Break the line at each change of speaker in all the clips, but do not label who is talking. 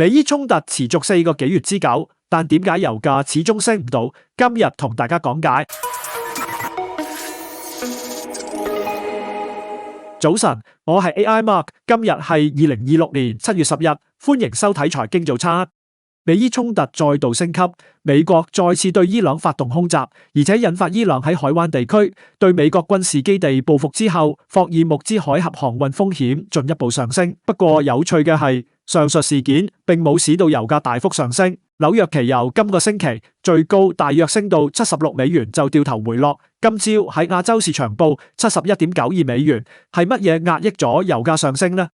美伊衝突持續4個幾月之久，但點解油價始終升唔到？今日同大家講解。早晨，我係 AI Mark， 今日係2026年7月10日，歡迎收睇財經早餐。美伊衝突再度升級，美國再次對伊朗發動空襲，而且引發伊朗喺海灣地區對美國軍事基地報復之後，霍爾木茲海峽航運風險進一步上升。不過有趣嘅係，上述事件並冇使到油價大幅上升。紐約期油今個星期最高大約升到76美元就掉頭回落，今朝喺亞洲市場報71.92美元，係乜嘢壓抑咗油價上升呢？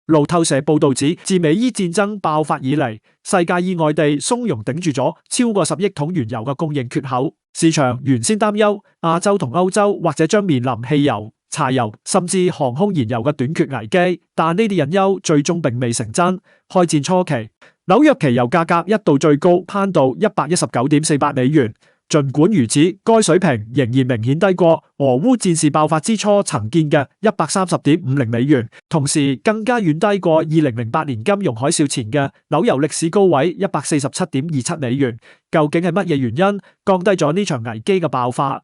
路透社報道指，自美伊戰爭爆發以嚟，世界意外地鬆容頂住咗超過10億桶原油嘅供應缺口。市場原先擔憂亞洲同歐洲或者將面臨汽油、柴油甚至航空燃油嘅短缺危機，但呢啲隱憂最終並未成真。開戰初期，紐約期油價格一度最高攀到119.48美元。儘管如此，該水平仍然明顯低過俄烏戰事爆發之初曾見嘅130.50美元，同時更加遠低過2008年金融海嘯前嘅紐油歷史高位147.27美元。究竟係乜嘢原因降低咗呢場危機嘅爆發？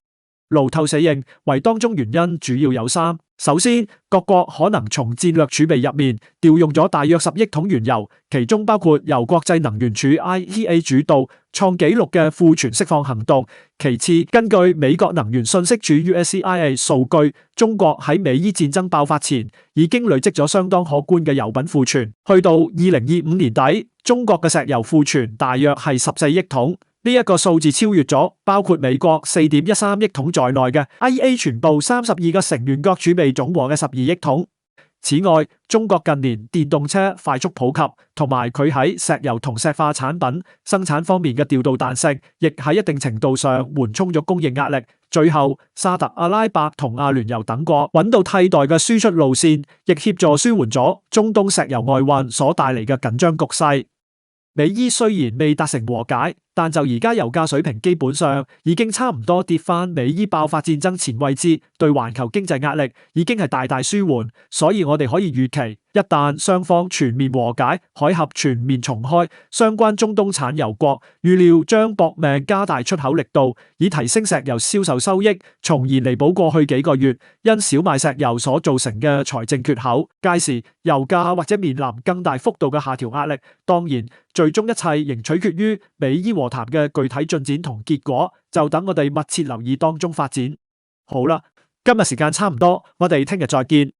路透社認為當中原因主要有3。首先，各國可能從戰略儲備入面調用咗大約10億桶原油，其中包括由國際能源署 IEA 主導創紀錄嘅庫存釋放行動。其次，根據美國能源信息署 USCIA 數據，中國喺美伊戰爭爆發前已經累積咗相當可觀嘅油品庫存，去到2025年底，中國嘅石油庫存大約係14億桶。呢一個數字超越咗包括美國4.13億桶在內嘅 IEA 全部32個成員國儲備總和嘅12億桶。此外，中國近年電動車快速普及，同埋佢喺石油同石化產品生產方面嘅調度彈性，亦喺一定程度上緩衝咗供應壓力。最後，沙特阿拉伯同阿聯酋等國揾到替代嘅輸出路線，亦協助舒緩咗中東石油外運所帶嚟嘅緊張局勢。美伊雖然未達成和解，但就而家油價水平基本上已經差唔多跌返美伊爆發戰爭前位置，對環球經濟壓力已經係大大舒緩，所以我哋可以預期，一旦雙方全面和解，海峽全面重開，相關中東產油國預料將搏命加大出口力度，以提升石油銷售收益，從而彌補過去幾個月因小麥石油所造成嘅財政缺口。屆時油價或者面臨更大幅度嘅下調壓力。當然，最終一切仍取決於美伊和談嘅具體進展同結果，就等我哋密切留意當中發展。好啦，今日時間差唔多，我哋聽日再見。